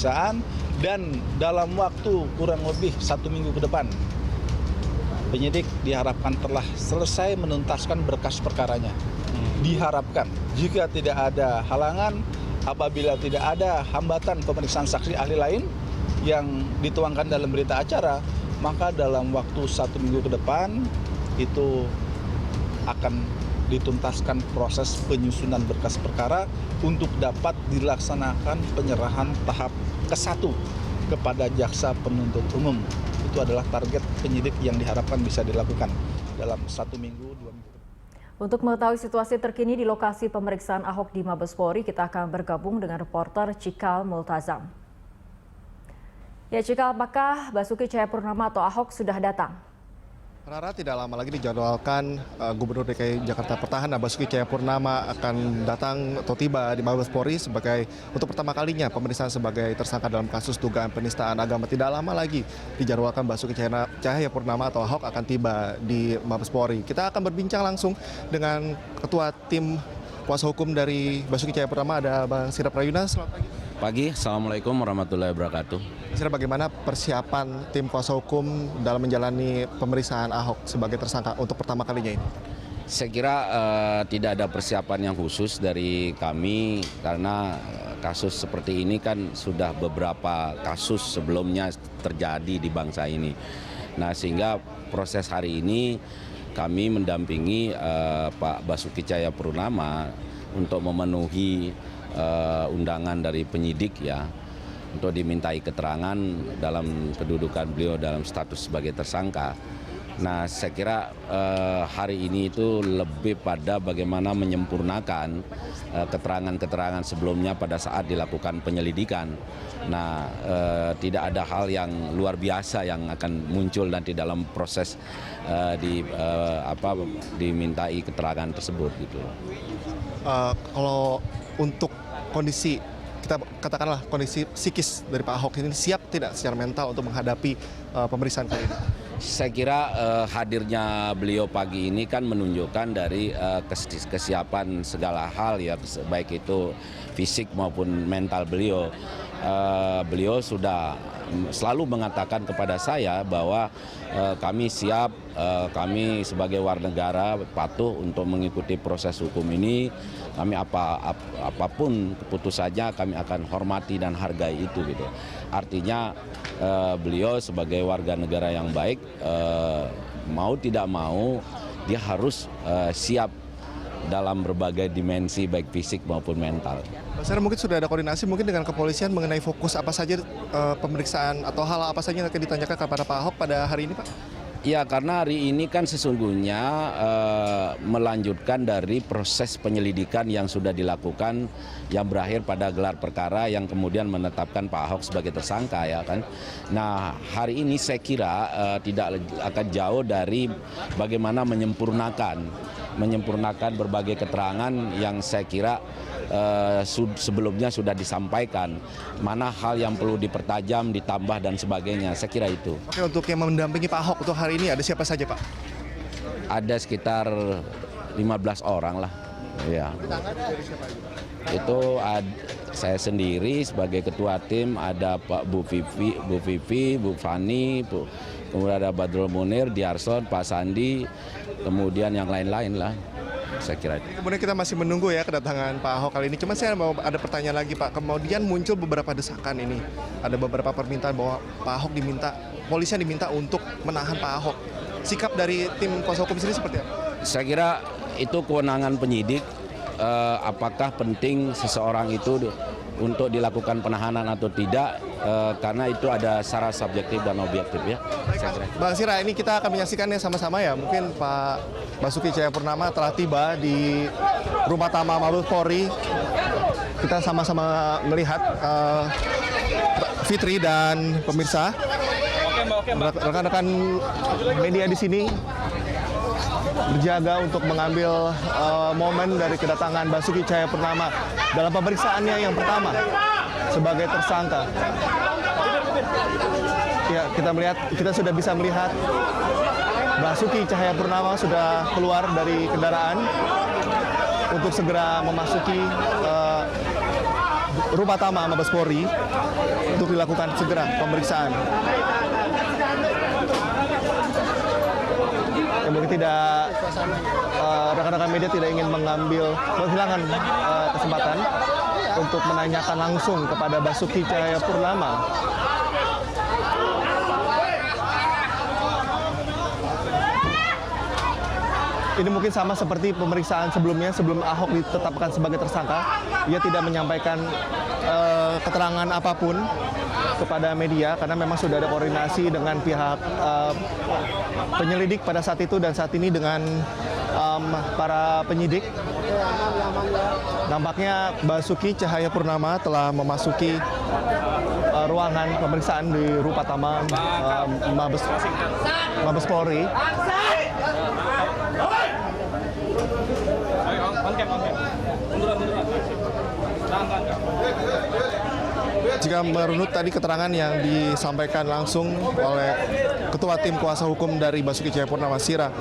pemeriksaan, dan dalam waktu kurang lebih 1 minggu ke depan penyidik diharapkan telah selesai menuntaskan berkas perkaranya. Diharapkan jika tidak ada halangan, apabila tidak ada hambatan pemeriksaan saksi ahli lain yang dituangkan dalam berita acara, maka dalam waktu 1 minggu ke depan itu akan dituntaskan proses penyusunan berkas perkara untuk dapat dilaksanakan penyerahan tahap ke-1 kepada jaksa penuntut umum. Itu adalah target penyidik yang diharapkan bisa dilakukan dalam 1 minggu, 2 minggu. Untuk mengetahui situasi terkini di lokasi pemeriksaan Ahok di Mabes Polri, kita akan bergabung dengan reporter Cikal Multazam. Ya Cikal, apakah Basuki Cahayapurnama atau Ahok sudah datang? Rara, tidak lama lagi dijadwalkan Gubernur DKI Jakarta Petahana Basuki Cahayapurnama akan datang atau tiba di Mabes Polri sebagai untuk pertama kalinya pemeriksaan sebagai tersangka dalam kasus dugaan penistaan agama. Tidak lama lagi dijadwalkan Basuki Cahayapurnama atau Ahok akan tiba di Mabes Polri. Kita akan berbincang langsung dengan Ketua Tim Kuasa Hukum dari Basuki Cahayapurnama, ada Bang Sirap Rayuna. Selamat pagi. Pagi, Assalamualaikum warahmatullahi wabarakatuh. Sira, bagaimana persiapan tim kuasa hukum dalam menjalani pemeriksaan Ahok sebagai tersangka untuk pertama kalinya ini? Saya kira tidak ada persiapan yang khusus dari kami karena kasus seperti ini kan sudah beberapa kasus sebelumnya terjadi di bangsa ini. Nah, sehingga proses hari ini kami mendampingi Pak Basuki Cahayapurnama untuk memenuhi undangan dari penyidik ya, untuk dimintai keterangan dalam kedudukan beliau dalam status sebagai tersangka. Nah, saya kira hari ini itu lebih pada bagaimana menyempurnakan keterangan-keterangan sebelumnya pada saat dilakukan penyelidikan. Nah, tidak ada hal yang luar biasa yang akan muncul nanti dalam proses dimintai keterangan tersebut gitu. Kalau untuk kondisi, kita katakanlah kondisi psikis dari Pak Ahok ini, siap tidak secara mental untuk menghadapi pemeriksaan kali ini? Saya kira hadirnya beliau pagi ini kan menunjukkan dari kesiapan segala hal ya, baik itu fisik maupun mental beliau. Beliau sudah selalu mengatakan kepada saya bahwa kami siap, kami sebagai warga negara patuh untuk mengikuti proses hukum ini. Kami apapun keputusannya kami akan hormati dan hargai itu gitu. Artinya beliau sebagai warga negara yang baik, mau tidak mau dia harus siap dalam berbagai dimensi baik fisik maupun mental. Saya mungkin sudah ada koordinasi mungkin dengan kepolisian mengenai fokus apa saja pemeriksaan atau hal apa saja yang akan ditanyakan kepada Pak Ahok pada hari ini, Pak? Ya, karena hari ini kan sesungguhnya melanjutkan dari proses penyelidikan yang sudah dilakukan yang berakhir pada gelar perkara yang kemudian menetapkan Pak Ahok sebagai tersangka ya kan. Nah, hari ini saya kira tidak akan jauh dari bagaimana menyempurnakan berbagai keterangan yang saya kira sebelumnya sudah disampaikan, mana hal yang perlu dipertajam, ditambah dan sebagainya, saya kira itu. Oke, untuk yang mendampingi Pak Ahok untuk hari ini ada siapa saja, Pak? Ada sekitar 15 orang lah. Ya. Itu saya sendiri sebagai ketua tim, ada Pak Bu Vivi, Bu Fani, kemudian ada Badrul Munir, Diarson, Pak Sandi, kemudian yang lain-lain lah. Saya kira itu. Kemudian kita masih menunggu ya kedatangan Pak Ahok kali ini. Cuma saya mau ada pertanyaan lagi, Pak. Kemudian muncul beberapa desakan ini. Ada beberapa permintaan bahwa Pak Ahok polisian diminta untuk menahan Pak Ahok. Sikap dari tim kuasa hukum sendiri seperti apa? Saya kira itu kewenangan penyidik. Apakah penting seseorang itu untuk dilakukan penahanan atau tidak, karena itu ada secara subjektif dan objektif ya. Bang Sira, ini kita akan menyaksikannya sama-sama ya. Mungkin Pak Basuki Cahayapurnama telah tiba di Rumah Tama Mabes Polri. Kita sama-sama melihat Fitri dan pemirsa, rekan-rekan media di sini berjaga untuk mengambil momen dari kedatangan Basuki Cahayapurnama dalam pemeriksaannya yang pertama sebagai tersangka. Ya, kita sudah bisa melihat Basuki Cahayapurnama sudah keluar dari kendaraan untuk segera memasuki Rupatama Mabes Polri untuk dilakukan segera pemeriksaan. Ya, mungkin tidak rekan-rekan media tidak ingin menghilangkan kesempatan untuk menanyakan langsung kepada Basuki Cahayapurnama. Ini mungkin sama seperti pemeriksaan sebelumnya, sebelum Ahok ditetapkan sebagai tersangka, ia tidak menyampaikan keterangan apapun kepada media karena memang sudah ada koordinasi dengan pihak penyelidik pada saat itu dan saat ini dengan para penyidik. Nampaknya Basuki Cahayapurnama telah memasuki ruangan pemeriksaan di Rupatama Mabes Polri. Jika merunut tadi keterangan yang disampaikan langsung oleh Ketua Tim Kuasa Hukum dari Basuki Cahayapurnama Sira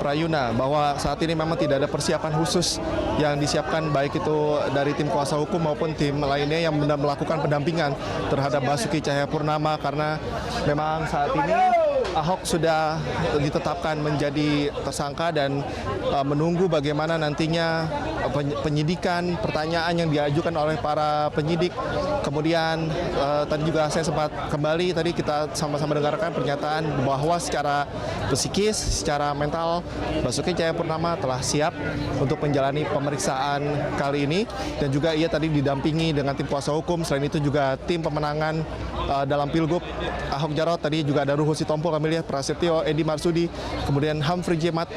Prayuna bahwa saat ini memang tidak ada persiapan khusus yang disiapkan baik itu dari tim kuasa hukum maupun tim lainnya yang melakukan pendampingan terhadap Basuki Cahayapurnama karena memang saat ini Ahok sudah ditetapkan menjadi tersangka dan menunggu bagaimana nantinya penyidikan, pertanyaan yang diajukan oleh para penyidik. Kemudian tadi juga saya sempat kembali, tadi kita sama-sama dengarkan pernyataan bahwa secara psikis, secara mental Basuki Cahayapurnama telah siap untuk menjalani pemeriksaan kali ini. Dan juga ia tadi didampingi dengan tim kuasa hukum, selain itu juga tim pemenangan dalam Pilgub Ahok Jarot, tadi juga ada Ruhut Sitompul, kami lihat Prasetyo, Edi Marsudi, kemudian Humphrey Jemat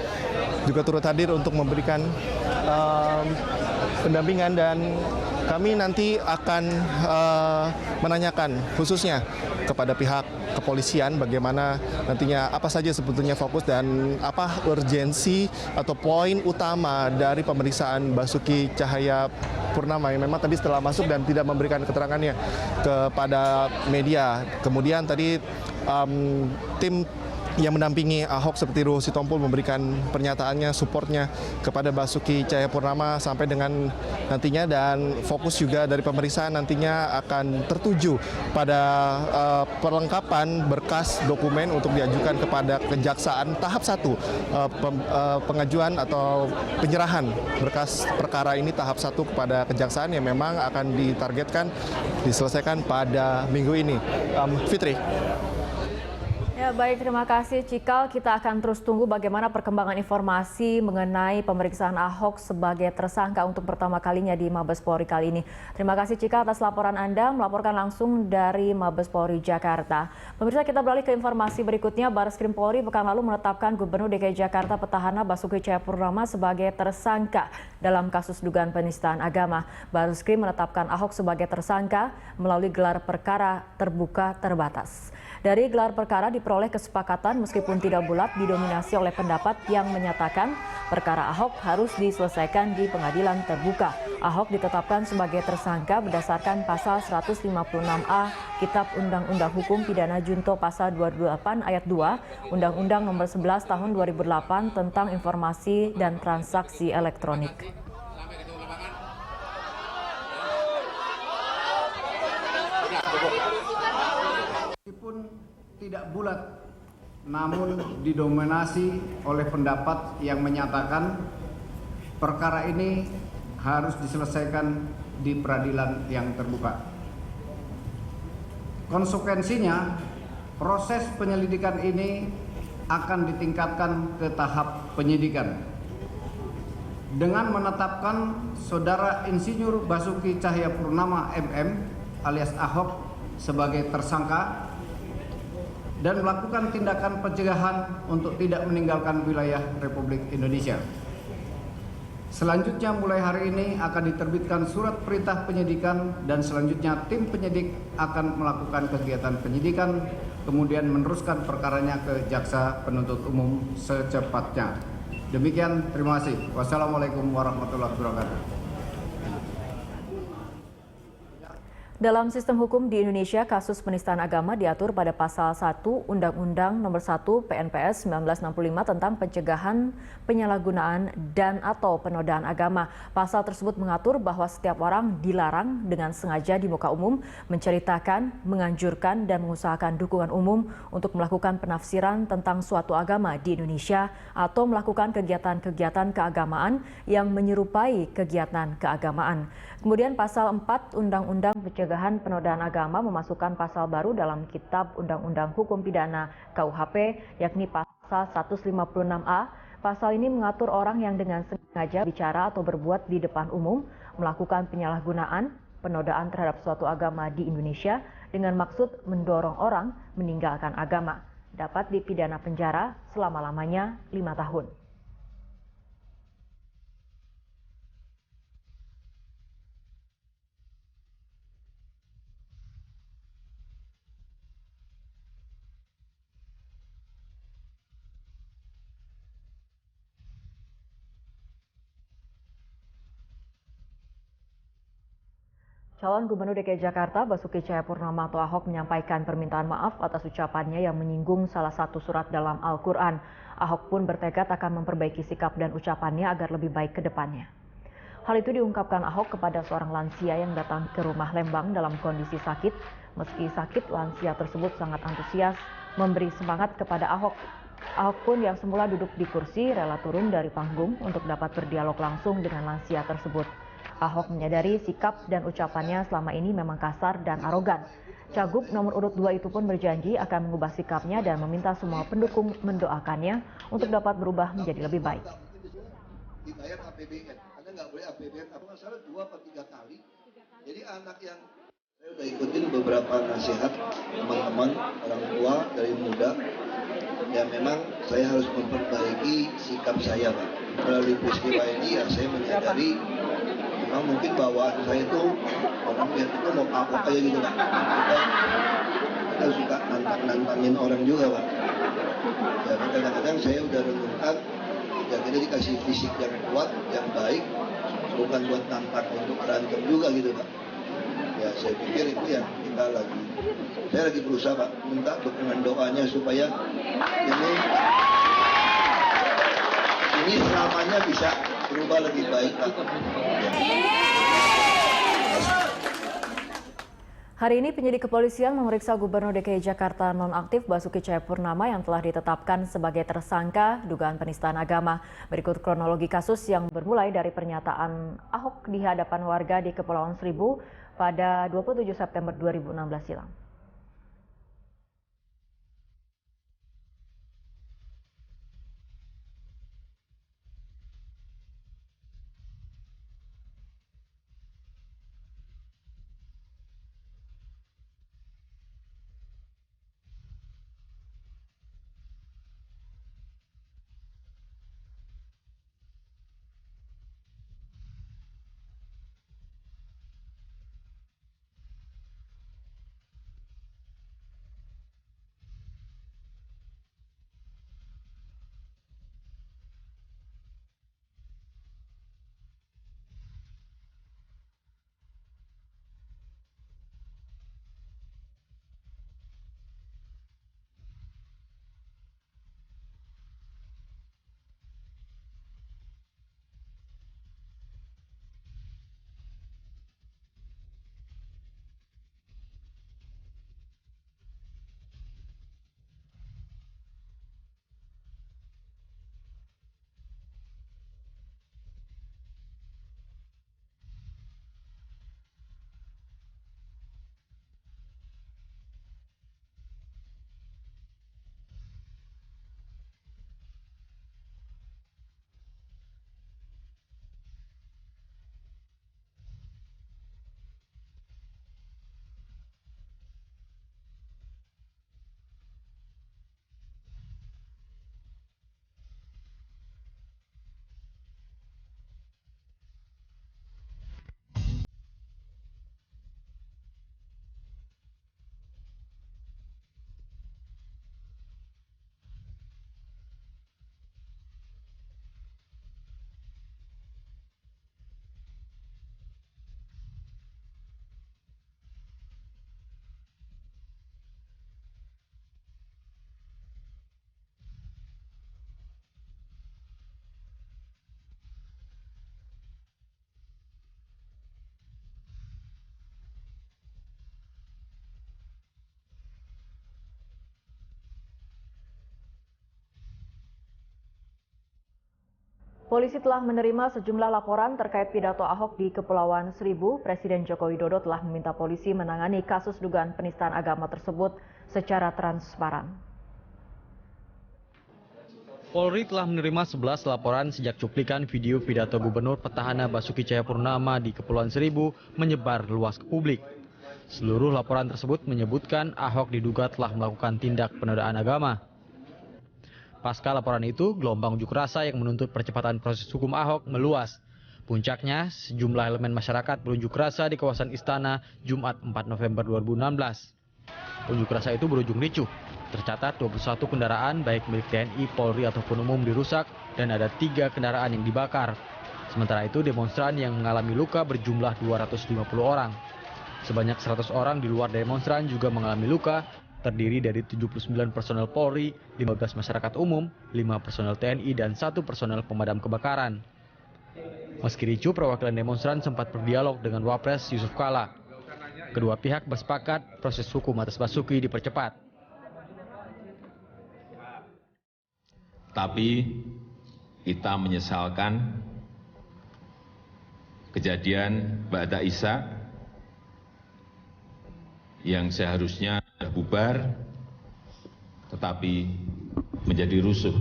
juga turut hadir untuk memberikan pendampingan dan kami nanti akan menanyakan khususnya kepada pihak kepolisian bagaimana nantinya apa saja sebetulnya fokus dan apa urgensi atau poin utama dari pemeriksaan Basuki Cahayapurnama yang memang tadi setelah masuk dan tidak memberikan keterangannya kepada media. Kemudian tadi tim yang mendampingi Ahok seperti Ruhut Sitompul memberikan pernyataannya, supportnya kepada Basuki Cahayapurnama sampai dengan nantinya, dan fokus juga dari pemeriksaan nantinya akan tertuju pada perlengkapan berkas dokumen untuk diajukan kepada kejaksaan tahap 1 pengajuan atau penyerahan berkas perkara ini tahap 1 kepada kejaksaan yang memang akan ditargetkan diselesaikan pada minggu ini. Fitri. Ya, baik, terima kasih Cikal. Kita akan terus tunggu bagaimana perkembangan informasi mengenai pemeriksaan Ahok sebagai tersangka untuk pertama kalinya di Mabes Polri kali ini. Terima kasih Cikal atas laporan Anda, melaporkan langsung dari Mabes Polri Jakarta. Pemirsa, kita beralih ke informasi berikutnya. Barreskrim Polri pekan lalu menetapkan Gubernur DKI Jakarta petahana Basuki Cahayapurnama sebagai tersangka dalam kasus dugaan penistaan agama. Barreskrim menetapkan Ahok sebagai tersangka melalui gelar perkara terbuka terbatas. Dari gelar perkara diperoleh kesepakatan meskipun tidak bulat didominasi oleh pendapat yang menyatakan perkara Ahok harus diselesaikan di pengadilan terbuka. Ahok ditetapkan sebagai tersangka berdasarkan pasal 156A Kitab Undang-Undang Hukum Pidana Junto pasal 28 ayat 2 Undang-Undang Nomor 11 Tahun 2008 tentang Informasi dan Transaksi Elektronik. Meskipun tidak bulat, namun didominasi oleh pendapat yang menyatakan perkara ini harus diselesaikan di peradilan yang terbuka. Konsekuensinya, proses penyelidikan ini akan ditingkatkan ke tahap penyidikan. Dengan menetapkan Saudara Insinyur Basuki Cahayapurnama MM alias Ahok sebagai tersangka dan melakukan tindakan pencegahan untuk tidak meninggalkan wilayah Republik Indonesia. Selanjutnya mulai hari ini akan diterbitkan surat perintah penyidikan dan selanjutnya tim penyidik akan melakukan kegiatan penyidikan kemudian meneruskan perkaranya ke Jaksa Penuntut Umum secepatnya. Demikian, terima kasih. Wassalamualaikum warahmatullahi wabarakatuh. Dalam sistem hukum di Indonesia, kasus penistaan agama diatur pada pasal 1 Undang-Undang Nomor 1 PNPS 1965 tentang pencegahan penyalahgunaan dan atau penodaan agama. Pasal tersebut mengatur bahwa setiap orang dilarang dengan sengaja di muka umum menceritakan, menganjurkan dan mengusahakan dukungan umum untuk melakukan penafsiran tentang suatu agama di Indonesia atau melakukan kegiatan-kegiatan keagamaan yang menyerupai kegiatan keagamaan. Kemudian pasal 4 Undang-Undang Pencegahan Penodaan Agama memasukkan pasal baru dalam Kitab Undang-Undang Hukum Pidana KUHP, yakni pasal 156A. Pasal ini mengatur orang yang dengan sengaja bicara atau berbuat di depan umum melakukan penyalahgunaan, penodaan terhadap suatu agama di Indonesia dengan maksud mendorong orang meninggalkan agama. Dapat dipidana penjara selama-lamanya 5 tahun. Calon Gubernur DKI Jakarta Basuki Cahayapurnama atau Ahok menyampaikan permintaan maaf atas ucapannya yang menyinggung salah satu surat dalam Al-Quran. Ahok pun bertekad akan memperbaiki sikap dan ucapannya agar lebih baik ke depannya. Hal itu diungkapkan Ahok kepada seorang lansia yang datang ke rumah Lembang dalam kondisi sakit. Meski sakit, lansia tersebut sangat antusias memberi semangat kepada Ahok. Ahok pun yang semula duduk di kursi rela turun dari panggung untuk dapat berdialog langsung dengan lansia tersebut. Ahok menyadari sikap dan ucapannya selama ini memang kasar dan arogan. Cagup nomor urut 2 itu pun berjanji akan mengubah sikapnya dan meminta semua pendukung mendoakannya untuk dapat berubah menjadi lebih baik. Dibayar APBN, Anda nggak boleh APBN, apa masalah 2 atau 3 kali. Jadi anak yang saya udah ikutin beberapa nasihat teman-teman orang tua dari muda, ya memang saya harus memperbaiki sikap saya, Pak. Melalui peristiwa ini ya saya menyadari memang mungkin bawaan saya itu orang lihat itu mau kapok kayak gitu, Pak. Kita suka nantangin orang juga, Pak. Ya kadang-kadang saya udah renungkan, ya kita dikasih fisik yang kuat, yang baik, bukan buat nantang untuk berantem juga gitu, Pak. Ya saya pikir itu yang saya lagi berusaha, Pak, minta dukungan doanya supaya ini selamanya bisa berubah lebih baik, Pak. Hari ini penyidik kepolisian memeriksa Gubernur DKI Jakarta nonaktif Basuki Cahayapurnama yang telah ditetapkan sebagai tersangka dugaan penistaan agama. Berikut kronologi kasus yang bermulai dari pernyataan Ahok di hadapan warga di Kepulauan Seribu pada 27 September 2016 silam. Polisi telah menerima sejumlah laporan terkait pidato Ahok di Kepulauan Seribu. Presiden Joko Widodo telah meminta polisi menangani kasus dugaan penistaan agama tersebut secara transparan. Polri telah menerima 11 laporan sejak cuplikan video pidato Gubernur Petahana Basuki Cahayapurnama di Kepulauan Seribu menyebar luas ke publik. Seluruh laporan tersebut menyebutkan Ahok diduga telah melakukan tindak penodaan agama. Pasca laporan itu, gelombang unjuk rasa yang menuntut percepatan proses hukum Ahok meluas. Puncaknya, sejumlah elemen masyarakat berunjuk rasa di kawasan Istana Jumat 4 November 2016. Unjuk rasa itu berujung ricuh. Tercatat 21 kendaraan baik milik TNI, Polri ataupun umum dirusak dan ada 3 kendaraan yang dibakar. Sementara itu, demonstran yang mengalami luka berjumlah 250 orang. Sebanyak 100 orang di luar demonstran juga mengalami luka, terdiri dari 79 personel Polri, 15 masyarakat umum, 5 personel TNI, dan 1 personel pemadam kebakaran. Meski ricuh, perwakilan demonstran sempat berdialog dengan Wapres Yusuf Kala. Kedua pihak bersepakat proses hukum atas Basuki dipercepat. Tapi kita menyesalkan kejadian Mbak Isa yang seharusnya bubar, tetapi menjadi rusuh.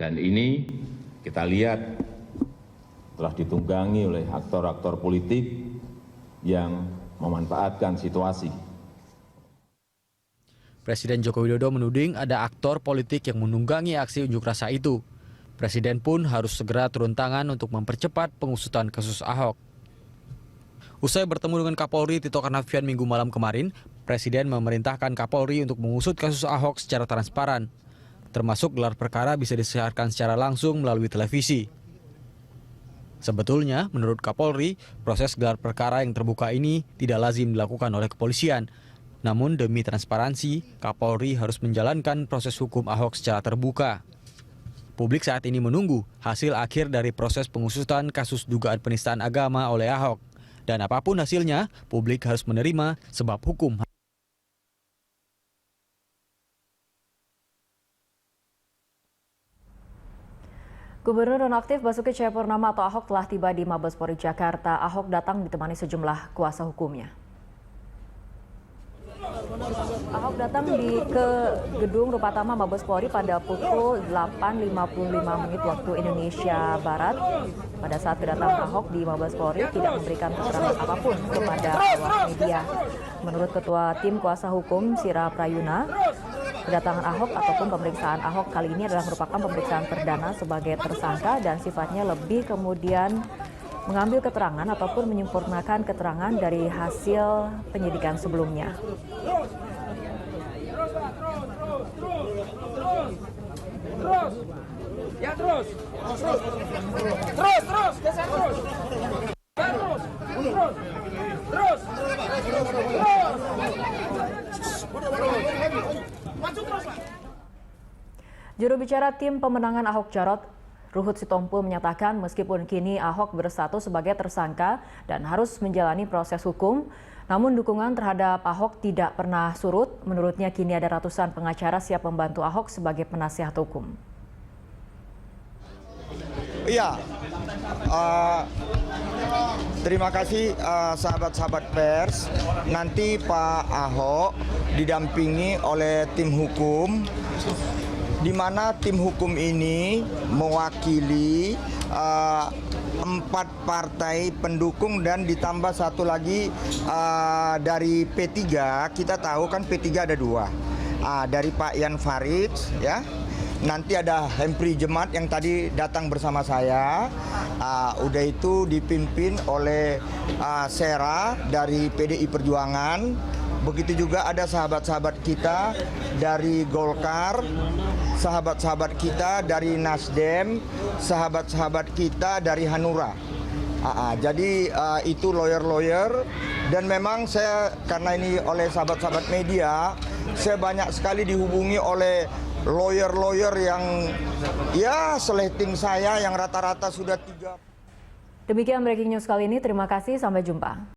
Dan ini kita lihat telah ditunggangi oleh aktor-aktor politik yang memanfaatkan situasi. Presiden Joko Widodo menuding ada aktor politik yang menunggangi aksi unjuk rasa itu. Presiden pun harus segera turun tangan untuk mempercepat pengusutan kasus Ahok. Usai bertemu dengan Kapolri Tito Karnavian Minggu malam kemarin, Presiden memerintahkan Kapolri untuk mengusut kasus Ahok secara transparan. Termasuk gelar perkara bisa disiarkan secara langsung melalui televisi. Sebetulnya, menurut Kapolri, proses gelar perkara yang terbuka ini tidak lazim dilakukan oleh kepolisian. Namun demi transparansi, Kapolri harus menjalankan proses hukum Ahok secara terbuka. Publik saat ini menunggu hasil akhir dari proses pengusutan kasus dugaan penistaan agama oleh Ahok. Dan apapun hasilnya, publik harus menerima sebab hukum. Gubernur nonaktif Basuki Cahayapurnama atau Ahok telah tiba di Mabes Polri Jakarta. Ahok datang ditemani sejumlah kuasa hukumnya. Ahok datang ke gedung Rupatama Mabes Polri pada pukul 8.55 waktu Indonesia Barat. Pada saat kedatangan Ahok di Mabes Polri tidak memberikan keterangan apapun kepada awak media. Menurut Ketua Tim Kuasa Hukum Sira Prayuna, kedatangan Ahok ataupun pemeriksaan Ahok kali ini adalah merupakan pemeriksaan perdana sebagai tersangka dan sifatnya lebih kemudian mengambil keterangan ataupun menyempurnakan keterangan dari hasil penyidikan sebelumnya. Juru bicara tim pemenangan Ahok Jarot, Ruhut Sitompul menyatakan meskipun kini Ahok berstatus sebagai tersangka dan harus menjalani proses hukum, namun dukungan terhadap Ahok tidak pernah surut. Menurutnya kini ada ratusan pengacara siap membantu Ahok sebagai penasihat hukum. Iya, terima kasih sahabat-sahabat pers. Nanti Pak Ahok didampingi oleh tim hukum, di mana tim hukum ini mewakili 4 partai pendukung dan ditambah satu lagi dari P3. Kita tahu kan P3 ada 2, dari Pak Ian Farid, ya. Nanti ada Hempri Jemat yang tadi datang bersama saya. Udah itu dipimpin oleh Sera dari PDI Perjuangan. Begitu juga ada sahabat-sahabat kita dari Golkar, sahabat-sahabat kita dari Nasdem, sahabat-sahabat kita dari Hanura. Jadi itu lawyer-lawyer, dan memang saya karena ini oleh sahabat-sahabat media, saya banyak sekali dihubungi oleh lawyer-lawyer yang ya seleting saya yang rata-rata sudah 3. Demikian breaking news kali ini, terima kasih, sampai jumpa.